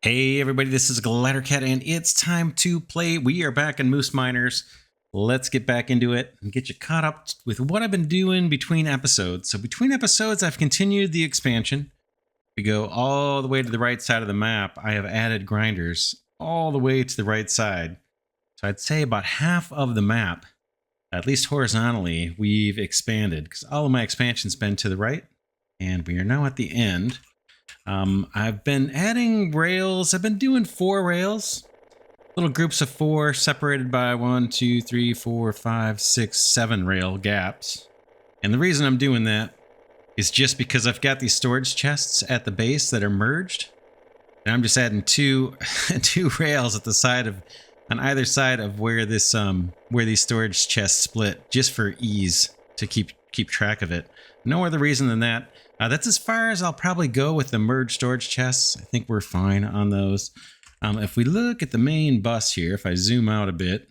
Hey everybody, this is Glidercat and it's time to play. We are back in Moose Miners. Let's get back into it and get you caught up with what I've been doing between episodes. So between episodes, I've continued the expansion. We go all the way to the right side of the map. I have added grinders all the way to the right side. So I'd say about half of the map, at least horizontally, we've expanded because all of my expansion's been to the right. And we are now at the end. I've been adding rails. I've been doing 4 rails, little groups of 4 separated by 1, 2, 3, 4, 5, 6, 7 rail gaps. And the reason I'm doing that is just because I've got these storage chests at the base that are merged. And I'm just adding two rails at the side of, on either side of where this where these storage chests split, just for ease to keep track of it. No other reason than that. That's as far as I'll probably go with the merged storage chests. I think we're fine on those. If we look at the main bus here, if I zoom out a bit,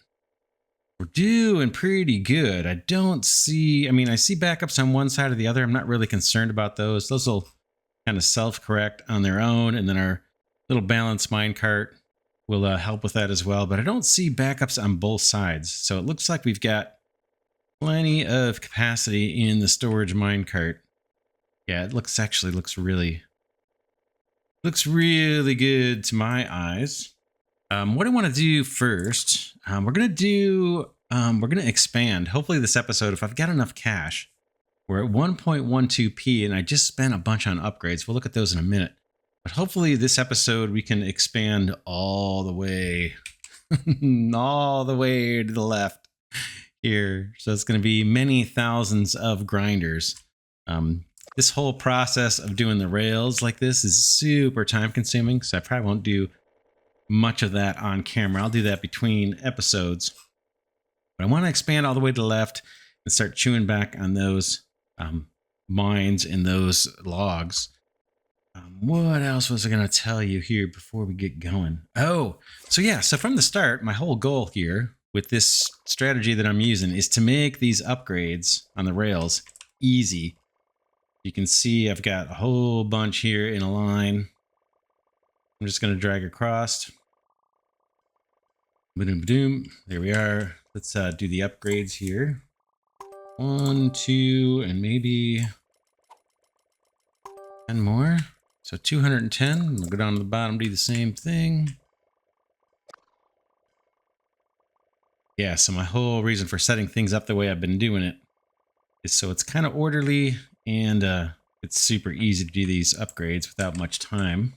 we're doing pretty good. I don't see, I mean, I see backups on one side or the other. I'm not really concerned about those. Those will kind of self-correct on their own. And then our little balance minecart will help with that as well. But I don't see backups on both sides. So it looks like we've got plenty of capacity in the storage minecart. Yeah, it looks really good to my eyes. What I want to do first, we're gonna expand. Hopefully this episode, if I've got enough cash, we're at 1.12p, and I just spent a bunch on upgrades. We'll look at those in a minute. But hopefully this episode we can expand all the way, all the way to the left here. So it's going to be many thousands of grinders. This whole process of doing the rails like this is super time consuming, so I probably won't do much of that on camera. I'll do that between episodes. But I want to expand all the way to the left and start chewing back on those mines and those logs. What else was I going to tell you here before we get going? Oh, so yeah, so from the start, my whole goal here with this strategy that I'm using is to make these upgrades on the rails easy. You can see I've got a whole bunch here in a line. I'm just going to drag across. Boom. There we are. Let's do the upgrades here. 1, 2, and maybe 10 more. So 210. We'll go down to the bottom, do the same thing. Yeah, so my whole reason for setting things up the way I've been doing it is so it's kind of orderly and it's super easy to do these upgrades without much time.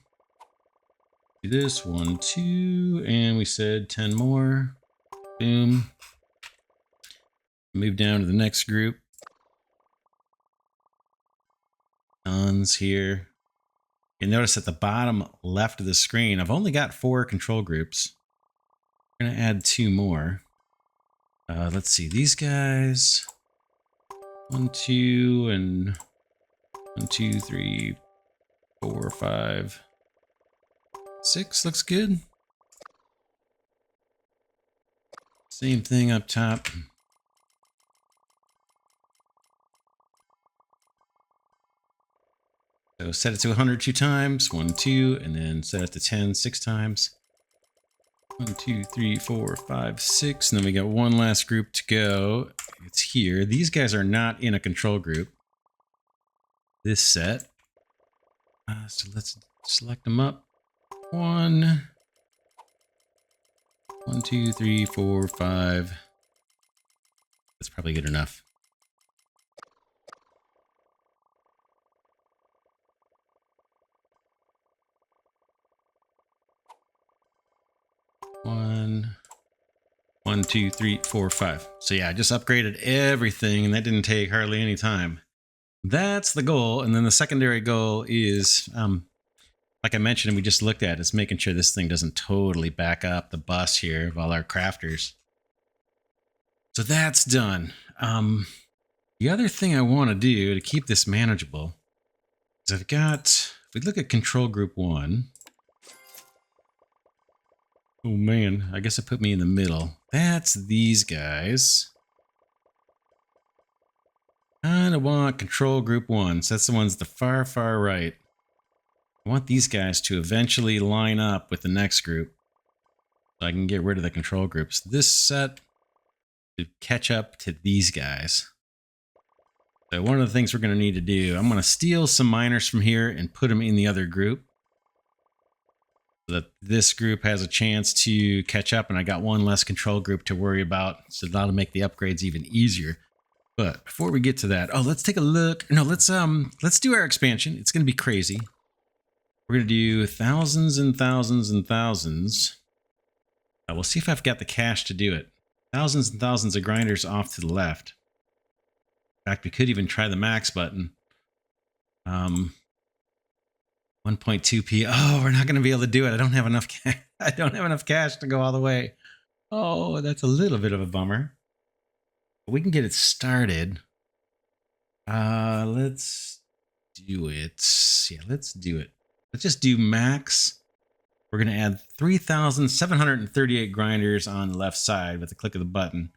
Do this, 1, 2, and we said 10 more. Boom. Move down to the next group. Tons here. You notice at the bottom left of the screen, I've only got 4 control groups. We're going to add 2 more. Let's see, these guys. 1, 2, and 1, 2, 3, 4, 5, 6 looks good. Same thing up top. So set it to 100 2 times, 1, 2, and then set it to 10 6 times. 1, 2, 3, 4, 5, 6, and then we got one last group to go. It's here. These guys are not in a control group this set. So let's select them up. 1, 2, 3, 4, 5. That's probably good enough. One, 2, 3, 4, 5. So yeah, I just upgraded everything, and that didn't take hardly any time. That's the goal, and then the secondary goal is, like I mentioned, and we just looked at, is making sure this thing doesn't totally back up the bus here of all our crafters. So that's done. The other thing I want to do to keep this manageable is I've got, if we look at control group 1. Oh man, I guess it put me in the middle. That's these guys. Kind of want control group 1. So that's the ones the far right. I want these guys to eventually line up with the next group so I can get rid of the control groups. This set to catch up to these guys. So one of the things we're going to need to do, I'm going to steal some miners from here and put them in the other group so that this group has a chance to catch up, and I got one less control group to worry about, so that'll make the upgrades even easier. But before we get to that, let's take a look. No, let's do our expansion. It's going to be crazy. We're going to do thousands and thousands and thousands. We'll see if I've got the cash to do it. Thousands and thousands of grinders off to the left. In fact, we could even try the max button. 1.2p. Oh, we're not going to be able to do it. I don't have enough cash. I don't have enough cash to go all the way. Oh, that's a little bit of a bummer. But we can get it started. Let's do it. Yeah, let's do it. Let's just do max. We're going to add 3,738 grinders on the left side with the click of the button.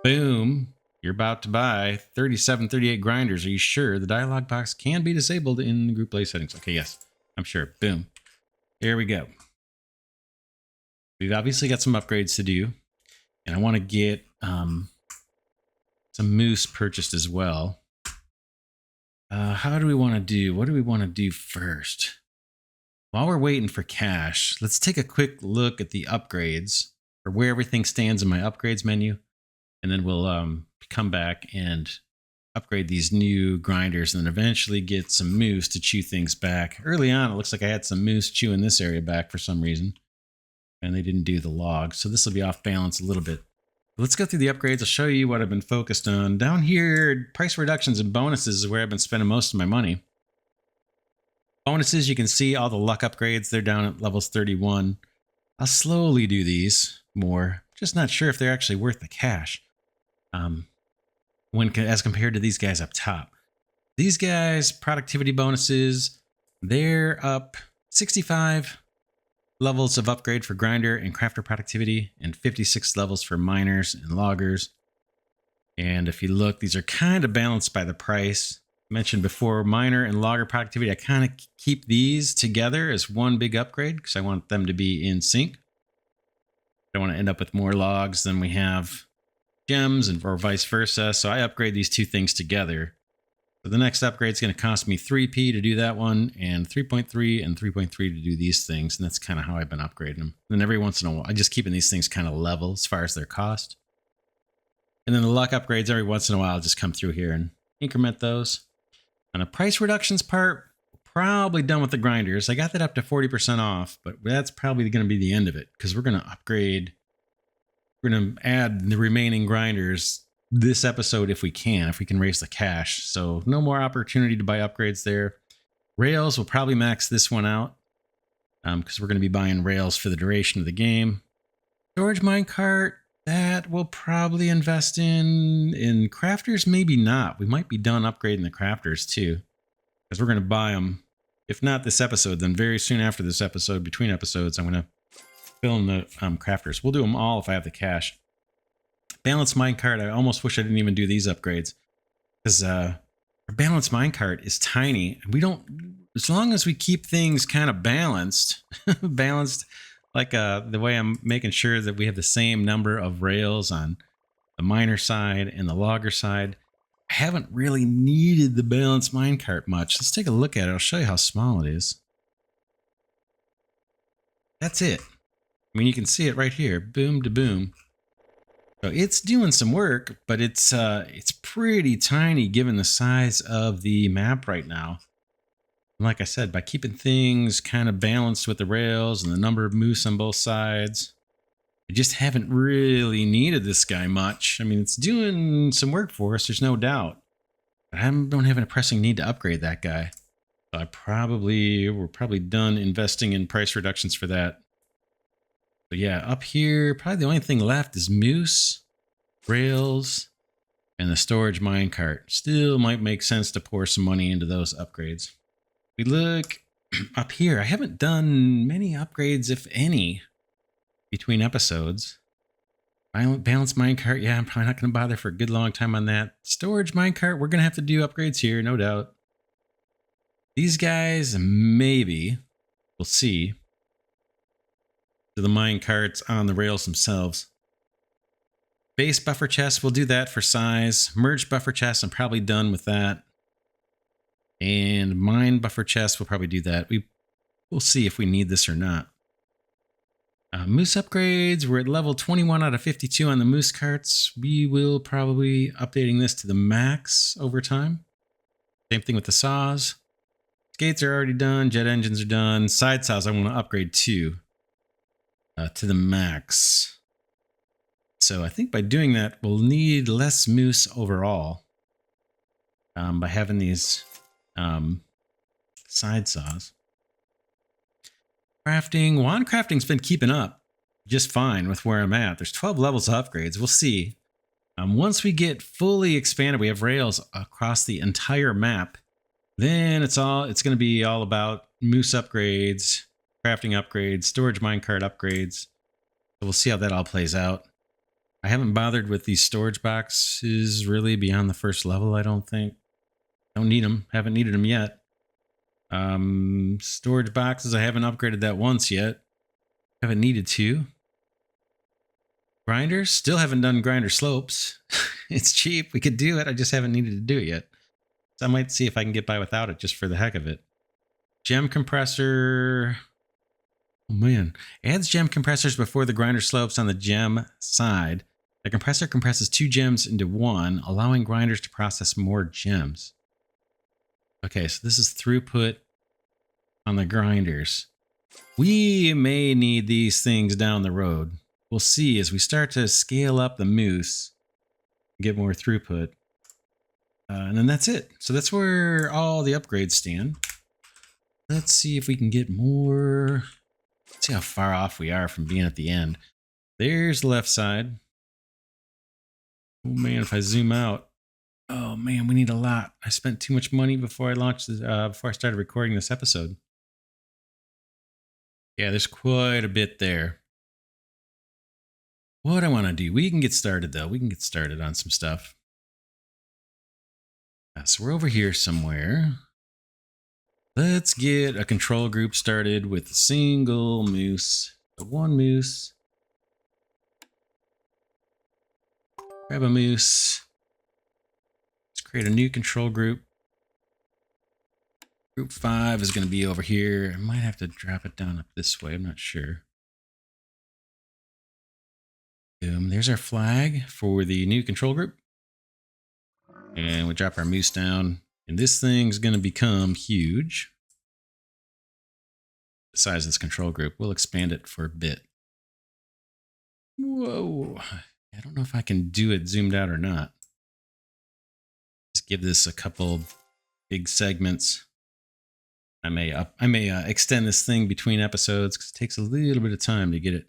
Boom. You're about to buy 3738 grinders. Are you sure? The dialog box can be disabled in the group play settings. Okay, yes, I'm sure. Boom. There we go. We've obviously got some upgrades to do. And I want to get some moose purchased as well. How do we want to do? What do we want to do first? While we're waiting for cash, let's take a quick look at the upgrades, or where everything stands in my upgrades menu. And then we'll come back and upgrade these new grinders and then eventually get some moose to chew things back. Early on, it looks like I had some moose chewing this area back for some reason, and they didn't do the log. So this will be off balance a little bit. Let's go through the upgrades. I'll show you what I've been focused on. Down here, price reductions and bonuses is where I've been spending most of my money. Bonuses, you can see all the luck upgrades. They're down at levels 31. I'll slowly do these more. Just not sure if they're actually worth the cash. As compared to these guys up top. These guys, productivity bonuses, they're up 65 levels of upgrade for grinder and crafter productivity, and 56 levels for miners and loggers. And if you look, these are kind of balanced by the price. I mentioned before, miner and logger productivity, I kind of keep these together as one big upgrade because I want them to be in sync. I don't want to end up with more logs than we have gems, or vice versa. So I upgrade these two things together. So the next upgrade is going to cost me 3p to do that one, and 3.3 and 3.3 to do these things. And that's kind of how I've been upgrading them. And then every once in a while, I just keeping these things kind of level as far as their cost. And then the luck upgrades, every once in a while, I'll just come through here and increment those. On the price reductions part, probably done with the grinders. I got that up to 40% off, but that's probably going to be the end of it because we're going to upgrade. We're going to add the remaining grinders this episode if we can raise the cash. So no more opportunity to buy upgrades there. Rails will probably max this one out because we're going to be buying rails for the duration of the game. Storage minecart, that we'll probably invest in crafters, maybe not. We might be done upgrading the crafters too because we're going to buy them. If not this episode, then very soon after this episode, between episodes, I'm going to fill in the crafters. We'll do them all if I have the cash. Balanced minecart, I almost wish I didn't even do these upgrades because our balanced minecart is tiny. We don't, as long as we keep things kind of balanced, like the way I'm making sure that we have the same number of rails on the miner side and the logger side. I haven't really needed the balanced minecart much. Let's take a look at it. I'll show you how small it is. That's it. I mean, you can see it right here. Boom to boom. So it's doing some work, but it's pretty tiny given the size of the map right now. And like I said, by keeping things kind of balanced with the rails and the number of moose on both sides, I just haven't really needed this guy much. I mean, it's doing some work for us, there's no doubt. But I don't have a pressing need to upgrade that guy. So we're probably done investing in price reductions for that. But yeah, up here, probably the only thing left is moose, rails, and the storage minecart. Still might make sense to pour some money into those upgrades. We look up here. I haven't done many upgrades, if any, between episodes. Balanced minecart, yeah, I'm probably not going to bother for a good long time on that. Storage minecart, we're going to have to do upgrades here, no doubt. These guys, maybe. We'll see. To the mine carts on the rails themselves. Base buffer chest, we'll do that for size. Merge buffer chest, I'm probably done with that. And mine buffer chest, we'll probably do that. We'll see if we need this or not. Moose upgrades, we're at level 21 out of 52 on the moose carts. We will probably updating this to the max over time. Same thing with the saws. Skates are already done. Jet engines are done. Side saws I want to upgrade to the max. So I think by doing that, we'll need less moose overall by having these side saws. Crafting. Wand crafting's been keeping up just fine with where I'm at. There's 12 levels of upgrades. We'll see. Once we get fully expanded, we have rails across the entire map. Then it's going to be all about moose upgrades, crafting upgrades, storage minecart upgrades. So we'll see how that all plays out. I haven't bothered with these storage boxes really beyond the first level, I don't think. Don't need them. Haven't needed them yet. Storage boxes, I haven't upgraded that once yet. Haven't needed to. Grinders, still haven't done grinder slopes. It's cheap. We could do it. I just haven't needed to do it yet. So I might see if I can get by without it just for the heck of it. Gem compressor. Oh man. Adds gem compressors before the grinder slopes on the gem side. The compressor compresses 2 gems into 1, allowing grinders to process more gems. Okay, so this is throughput on the grinders. We may need these things down the road. We'll see as we start to scale up the moose, get more throughput. And then that's it. So that's where all the upgrades stand. Let's see if we can get more. Let's see how far off we are from being at the end. There's the left side. Oh man, if I zoom out. Oh man, we need a lot. I spent too much money before I launched this, before I started recording this episode. Yeah, there's quite a bit there. What I want to do, we can get started though. We can get started on some stuff. So we're over here somewhere. Let's get a control group started with a single moose. So 1 moose. Grab a moose. Let's create a new control group. Group 5 is going to be over here. I might have to drop it down up this way. I'm not sure. Boom. There's our flag for the new control group. And we drop our moose down. And this thing's going to become huge. The size of this control group. We'll expand it for a bit. Whoa. I don't know if I can do it zoomed out or not. Just give this a couple big segments. I may extend this thing between episodes because it takes a little bit of time to get it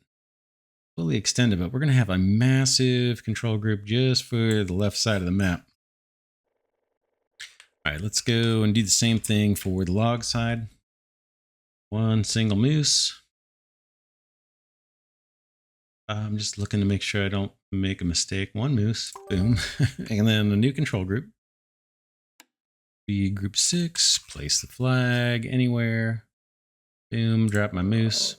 fully extended, but we're going to have a massive control group just for the left side of the map. All right, let's go and do the same thing for the log side. 1 single moose. I'm just looking to make sure I don't make a mistake. 1 moose, boom. And then a new control group. Be group 6, place the flag anywhere. Boom, drop my moose.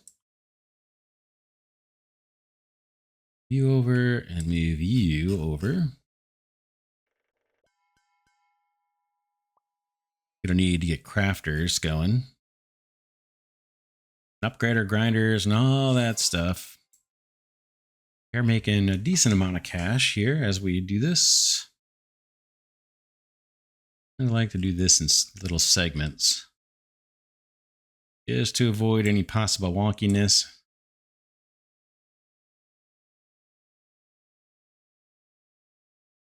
You over and move you over. Gonna need to get crafters going. Upgrade our grinders and all that stuff. We're making a decent amount of cash here as we do this. I like to do this in little segments, just to avoid any possible wonkiness.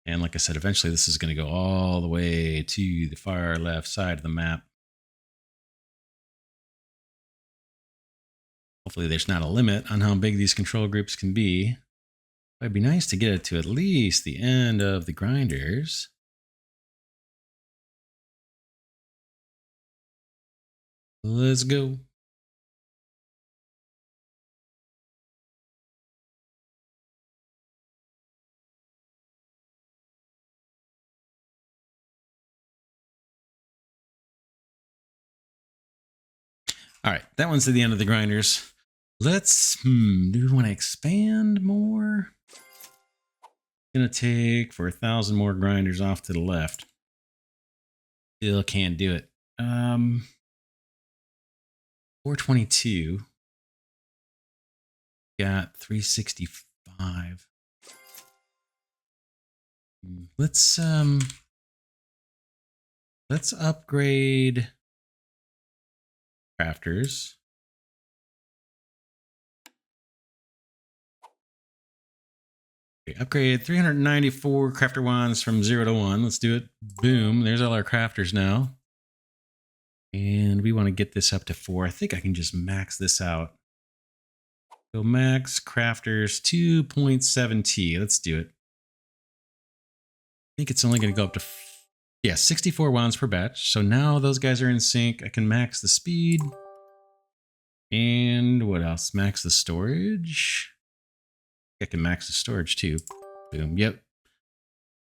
And like I said, eventually this is going to go all the way to the far left side of the map. Hopefully there's not a limit on how big these control groups can be. It'd be nice to get it to at least the end of the grinders. Let's go. All right, that one's to the end of the grinders. Let's, do we want to expand more? Gonna take for 1,000 more grinders off to the left. Still can't do it. 422. Got 365. Let's upgrade crafters. Okay, upgrade 394 crafter wands from 0 to 1. Let's do it. Boom. There's all our crafters now. And we want to get this up to 4. I think I can just max this out. So max crafters 2.7T. Let's do it. I think it's only going to go up to 64 wands per batch. So now those guys are in sync. I can max the speed. And what else? Max the storage. I can max the storage too. Boom. Yep.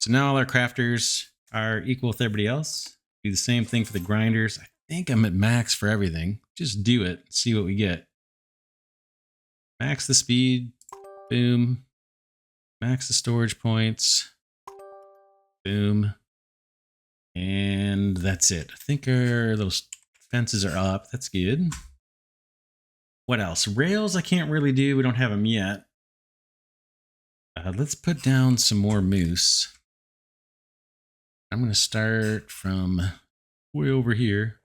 So now all our crafters are equal with everybody else. Do the same thing for the grinders. I think I'm at max for everything. Just do it. See what we get. Max the speed. Boom. Max the storage points. Boom. And that's it. I think our little fences are up. That's good. What else? Rails I can't really do. We don't have them yet. Let's put down some more moose. I'm going to start from way over here.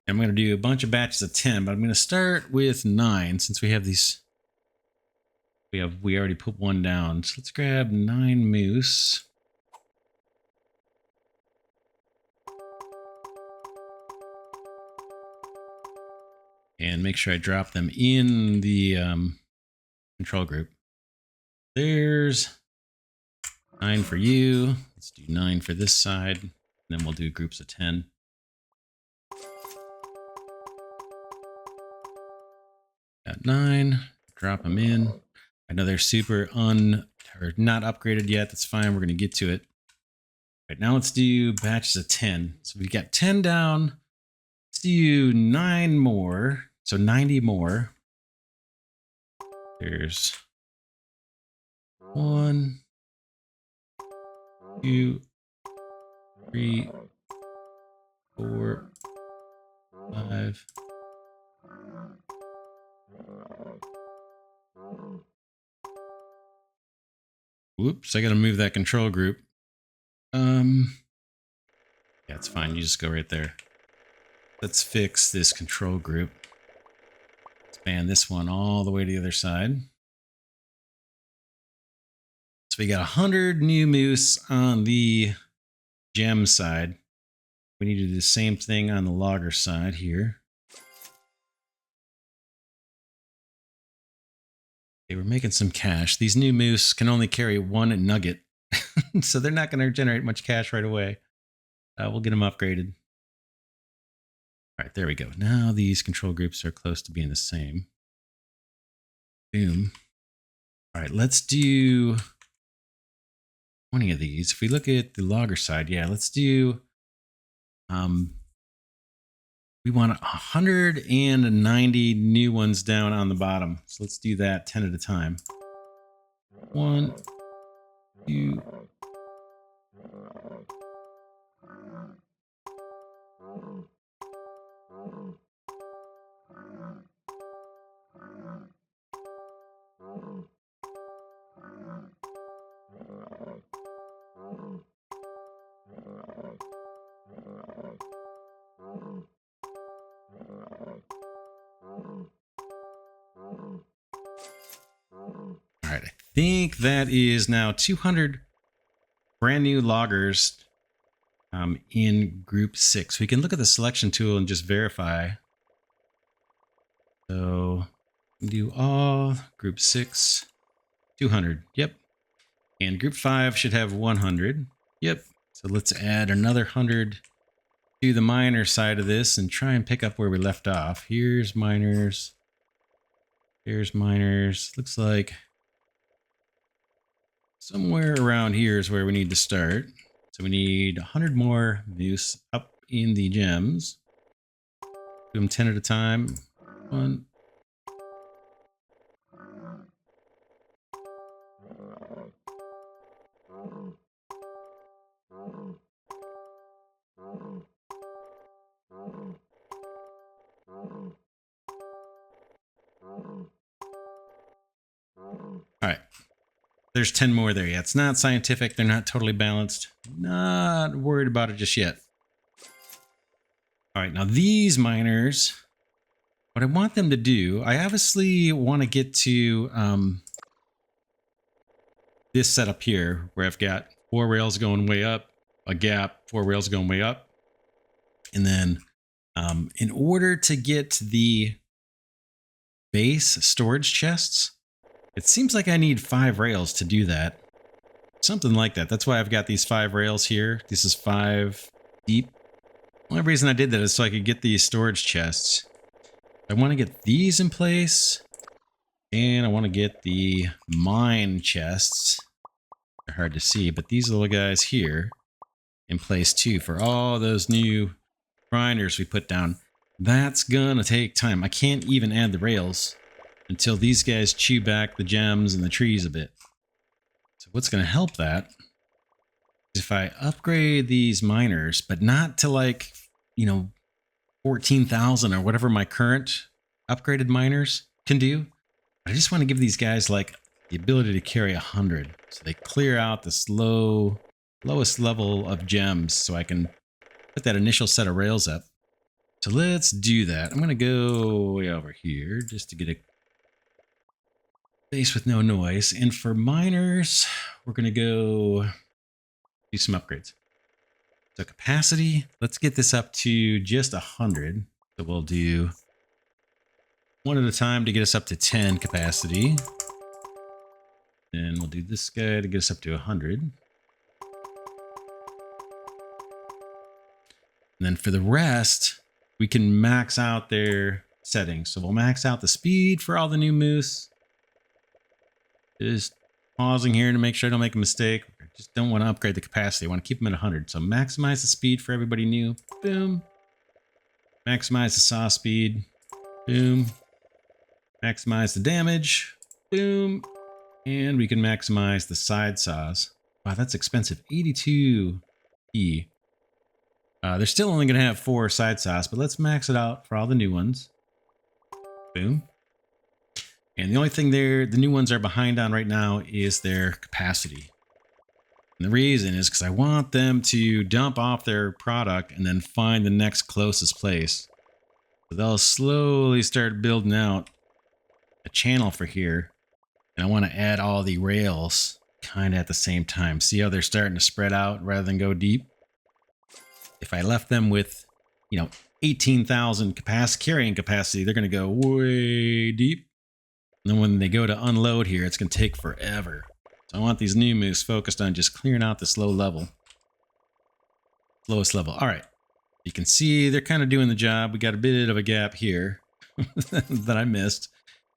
I'm going to do a bunch of batches of 10, but I'm going to start with 9 since we have these. We already put one down. So let's grab 9 moose. And make sure I drop them in the control group. There's 9 for you. Let's do 9 for this side. And then we'll do groups of 10. Got 9. Drop them in. I know they're super or not upgraded yet. That's fine. We're going to get to it. All right, now let's do batches of 10. So we got 10 down. Let's do 9 more. So 90 more. There's 1, 2, 3, 4, 5. Whoops, I gotta move that control group. Yeah, it's fine. You just go right there. Let's fix this control group. Expand this one all the way to the other side. So we got 100 new moose on the gem side. We need to do the same thing on the logger side here. Okay, we're making some cash. These new moose can only carry 1 nugget, so they're not going to generate much cash right away. We'll get them upgraded. All right, there we go. Now these control groups are close to being the same. Boom. All right, let's do 20 of these. If we look at the logger side, yeah, let's do, we want 190 new ones down on the bottom. So let's do that 10 at a time. 1, 2, Alright, I think that is now 200 brand new loggers in group 6. We can look at the selection tool and just verify. So do all group 6, 200. Yep. And group 5 should have 100. Yep. So let's add another 100 to the miner side of this and try and pick up where we left off. Here's miners. Here's miners. Looks like somewhere around here is where we need to start. So we need 100 more moose up in the gems. Do them 10 at a time. One. All right. There's 10 more there. Yeah, it's not scientific. They're not totally balanced. Not worried about it just yet. All right, now these miners, what I want them to do, I obviously want to get to this setup here where I've got 4 rails going way up, a gap, 4 rails going way up. And then in order to get the base storage chests, it seems like I need 5 rails to do that. Something like that. That's why I've got these 5 rails here. This is 5 deep. The only reason I did that is so I could get these storage chests. I want to get these in place. And I want to get the mine chests. They're hard to see, but these little guys here in place too for all those new grinders we put down. That's gonna take time. I can't even add the rails until these guys chew back the gems and the trees a bit. So what's gonna help that is if I upgrade these miners, but not to like, 14,000 or whatever my current upgraded miners can do. I just want to give these guys like the ability to carry 100. So they clear out this lowest level of gems so I can put that initial set of rails up. So let's do that. I'm going to go way over here just to get a base with no noise. And for miners, we're going to go do some upgrades. So capacity, let's get this up to just 100. So we'll do one at a time to get us up to 10 capacity. Then we'll do this guy to get us up to 100. And then for the rest, we can max out their settings. So we'll max out the speed for all the new moose. Just pausing here to make sure I don't make a mistake. I just don't want to upgrade the capacity. I want to keep them at 100. So maximize the speed for everybody new. Boom. Maximize the saw speed. Boom. Maximize the damage. Boom. And we can maximize the side saws. Wow, that's expensive. 82E. They're still only going to have 4 side saws, but let's max it out for all the new ones. Boom. And the only thing the new ones are behind on right now is their capacity. And the reason is because I want them to dump off their product and then find the next closest place. So they'll slowly start building out a channel for here. And I want to add all the rails kind of at the same time. See how they're starting to spread out rather than go deep? If I left them with, 18,000 carrying capacity, they're going to go way deep. And then when they go to unload here, it's going to take forever. So I want these new moves focused on just clearing out this low level. Lowest level. All right. You can see they're kind of doing the job. We got a bit of a gap here that I missed.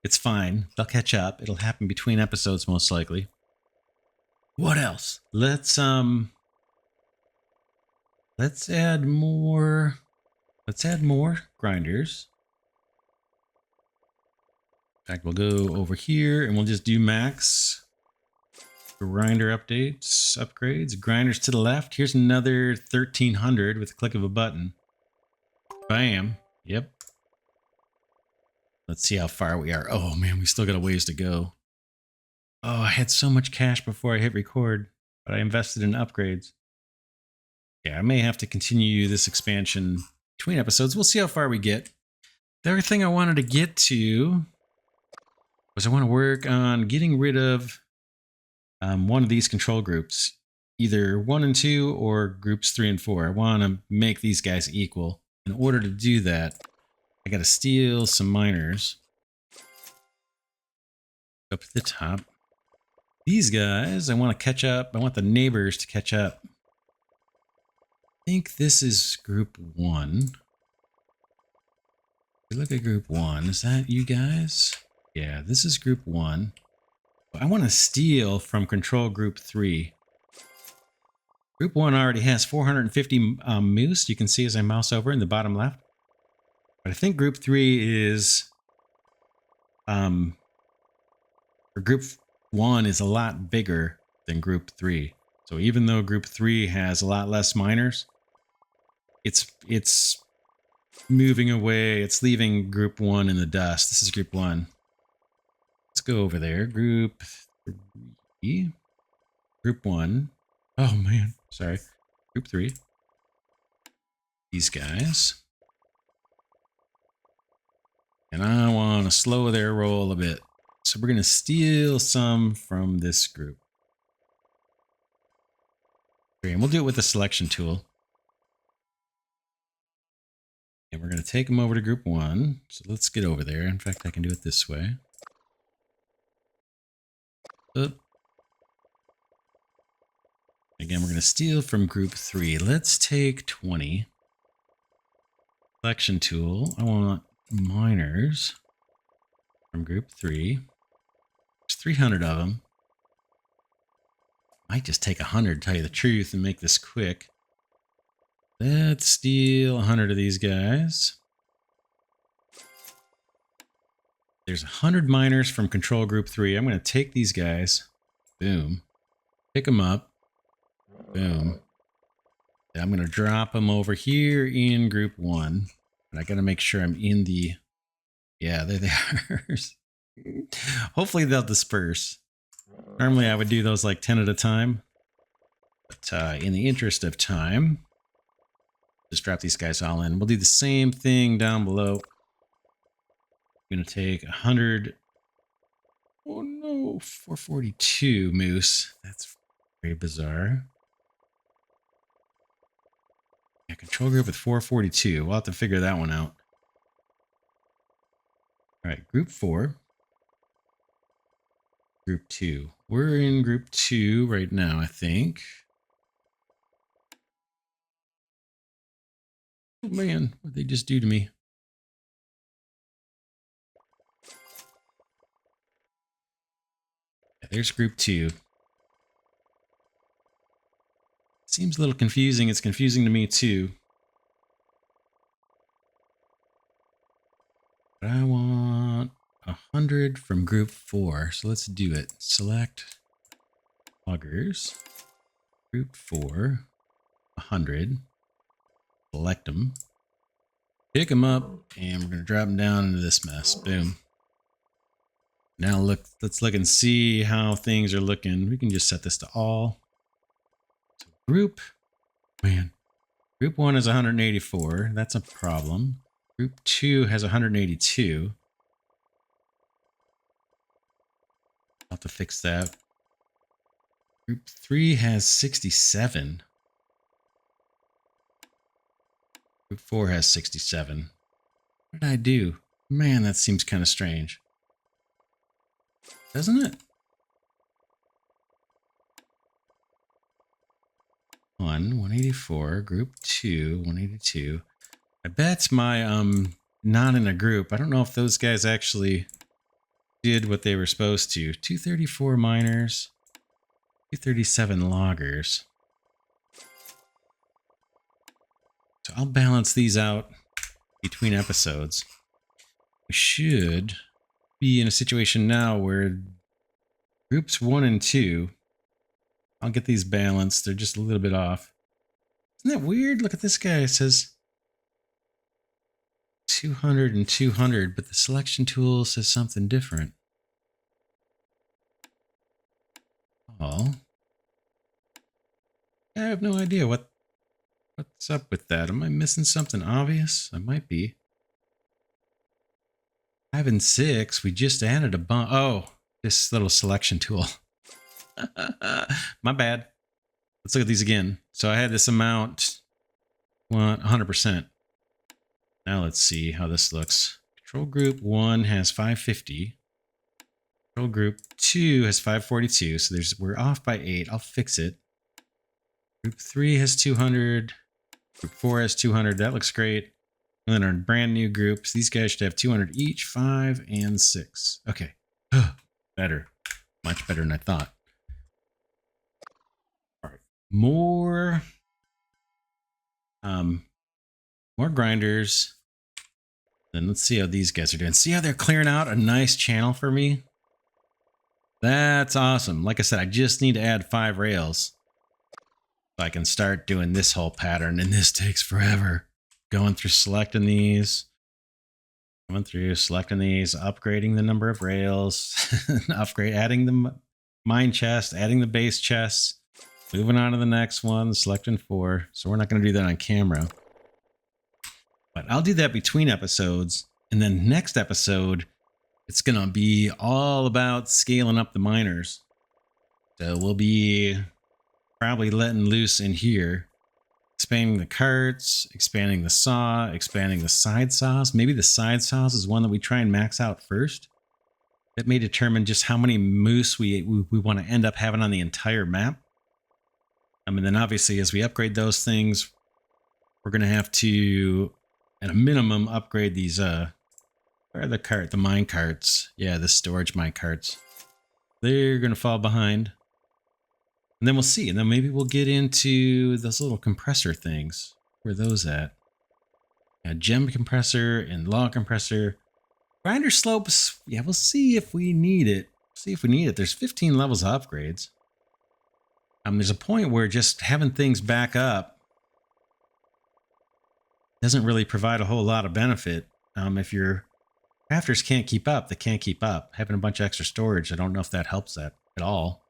It's fine. They'll catch up. It'll happen between episodes most likely. What else? Let's add more. Let's add more grinders. In fact, we'll go over here and we'll just do max grinder updates, upgrades, grinders to the left. Here's another 1300 with a click of a button. Bam. Yep. Let's see how far we are. Oh man, we still got a ways to go. Oh, I had so much cash before I hit record, but I invested in upgrades. Yeah, I may have to continue this expansion between episodes. We'll see how far we get. The other thing I wanted to get to was I want to work on getting rid of one of these control groups, either 1 and 2 or groups 3 and 4. I want to make these guys equal. In order to do that, I got to steal some miners up at the top. These guys, I want to catch up. I want the neighbors to catch up. I think this is group 1. Look at group 1. Is that you guys? Yeah, this is group 1. I want to steal from control group 3. Group 1 already has 450 moose. You can see as I mouse over in the bottom left. But I think group 3 is, or group 1 is a lot bigger than group 3. So even though group 3 has a lot less miners, it's moving away. It's leaving group 1 in the dust. This is group 1. Let's go over there. Group 3. Group 1. Oh man, sorry. Group 3. These guys. And I want to slow their roll a bit. So we're going to steal some from this group. Okay, and we'll do it with the selection tool. And we're going to take them over to group 1. So let's get over there. In fact, I can do it this way. Up. Again, we're going to steal from group 3. Let's take 20. Selection tool. I want miners from group 3. There's 300 of them. Might just take 100, tell you the truth, and make this quick. Let's steal 100 of these guys. There's 100 miners from control group 3. I'm going to take these guys. Boom. Pick them up. Boom. And I'm going to drop them over here in group 1. But I got to make sure I'm in the... Yeah, there they are. Hopefully they'll disperse. Normally I would do those like 10 at a time. But in the interest of time, just drop these guys all in. We'll do the same thing down below. I'm going to take 100. Oh no, 442 moose. That's very bizarre. Yeah, control group with 442. We'll have to figure that one out. All right, group 4. Group 2. We're in group 2 right now, I think. Oh man, what did they just do to me? Yeah, there's group 2. Seems a little confusing. It's confusing to me too. But I want 100 from group 4. So let's do it. Select loggers. Group 4. 100. Select them. Pick them up. And we're going to drop them down into this mess. Boom. Now let's look and see how things are looking. We can just set this to all. So group. Man. Group 1 is 184. That's a problem. Group 2 has 182. I'll have to fix that. Group 3 has 67. Group 4 has 67. What did I do? Man, that seems kind of strange. Doesn't it? 184. Group 2, 182. I bet it's my not in a group. I don't know if those guys actually did what they were supposed to. 234 miners, 237 loggers. So I'll balance these out between episodes. We should be in a situation now where groups 1 and 2, I'll get these balanced. They're just a little bit off. Isn't that weird? Look at this guy. It says 200 and 200, but the selection tool says something different. Oh. I have no idea what's up with that. Am I missing something obvious? I might be. 5 and 6, we just added a bump. Oh, this little selection tool. My bad. Let's look at these again. So I had this amount, 100%. Now let's see how this looks. Control group 1 has 550. Control group 2 has 542. So we're off by 8. I'll fix it. Group 3 has 200. Group 4 has 200. That looks great. And then our brand new groups, these guys should have 200 each, 5 and 6. Okay. Better. Much better than I thought. All right. More grinders. Then let's see how these guys are doing. See how they're clearing out a nice channel for me? That's awesome. Like I said, I just need to add 5 rails so I can start doing this whole pattern, and this takes forever. Going through selecting these, upgrading the number of rails, adding the mine chest, adding the base chests, moving on to the next one, selecting 4. So we're not going to do that on camera. But I'll do that between episodes, and then next episode, it's going to be all about scaling up the miners. So we'll be probably letting loose in here, expanding the carts, expanding the saw, expanding the side saws. Maybe the side saws is one that we try and max out first. That may determine just how many moose we want to end up having on the entire map. And then obviously as we upgrade those things, we're going to have to, at a minimum, upgrade these, where are the mine carts? Yeah, the storage mine carts. They're going to fall behind. And then we'll see. And then maybe we'll get into those little compressor things. Where are those at? Yeah, gem compressor and log compressor. Grinder slopes. Yeah, we'll see if we need it. There's 15 levels of upgrades. There's a point where just having things back up doesn't really provide a whole lot of benefit. If your crafters can't keep up, they can't keep up. Having a bunch of extra storage, I don't know if that helps that at all.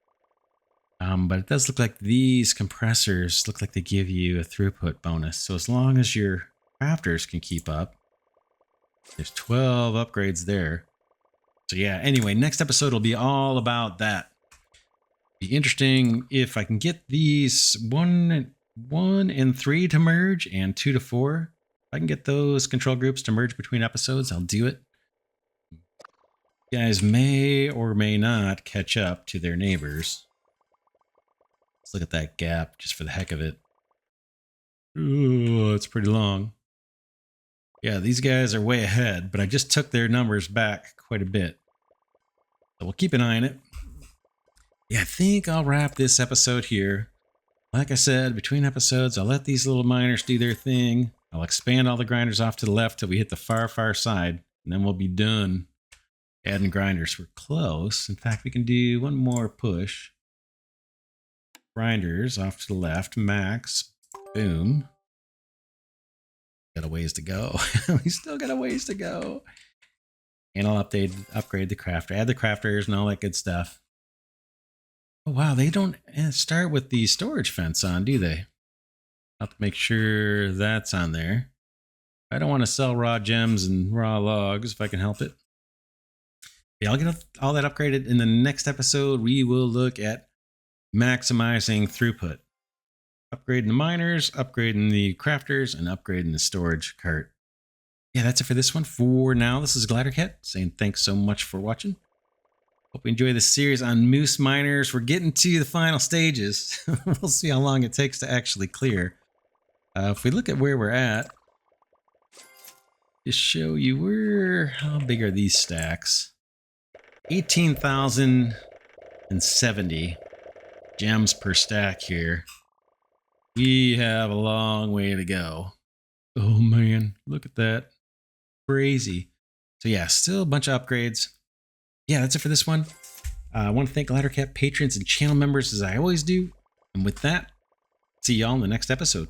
But it does look like these compressors look like they give you a throughput bonus. So as long as your crafters can keep up, there's 12 upgrades there. So yeah, anyway, next episode will be all about that. Be interesting if I can get these 1 and 3 to merge and 2 to 4. If I can get those control groups to merge between episodes, I'll do it. You guys may or may not catch up to their neighbors. Let's look at that gap just for the heck of it. Ooh, it's pretty long. Yeah, these guys are way ahead, but I just took their numbers back quite a bit. So we'll keep an eye on it. Yeah, I think I'll wrap this episode here. Like I said, between episodes, I'll let these little miners do their thing. I'll expand all the grinders off to the left till we hit the far, far side, and then we'll be done adding grinders. We're close. In fact, we can do one more push. Grinders off to the left, max, boom. Got a ways to go. We still got a ways to go. And I'll upgrade the crafter, add the crafters and all that good stuff. Oh wow, they don't start with the storage fence on, do they? I'll have to make sure that's on there. I don't want to sell raw gems and raw logs if I can help it. Yeah, I'll get all that upgraded. In the next episode, we will look at maximizing throughput. Upgrading the miners, upgrading the crafters, and upgrading the storage cart. Yeah, that's it for this one. For now, this is Glidercat saying thanks so much for watching. Hope you enjoy this series on moose miners. We're getting to the final stages. We'll see how long it takes to actually clear. If we look at where we're at, just show you how big are these stacks? 18,070 gems per stack here. We have a long way to go. Oh man, look at that. Crazy. So yeah, still a bunch of upgrades. Yeah, that's it for this one. I want to thank Glidercat patrons and channel members as I always do. And with that, see y'all in the next episode.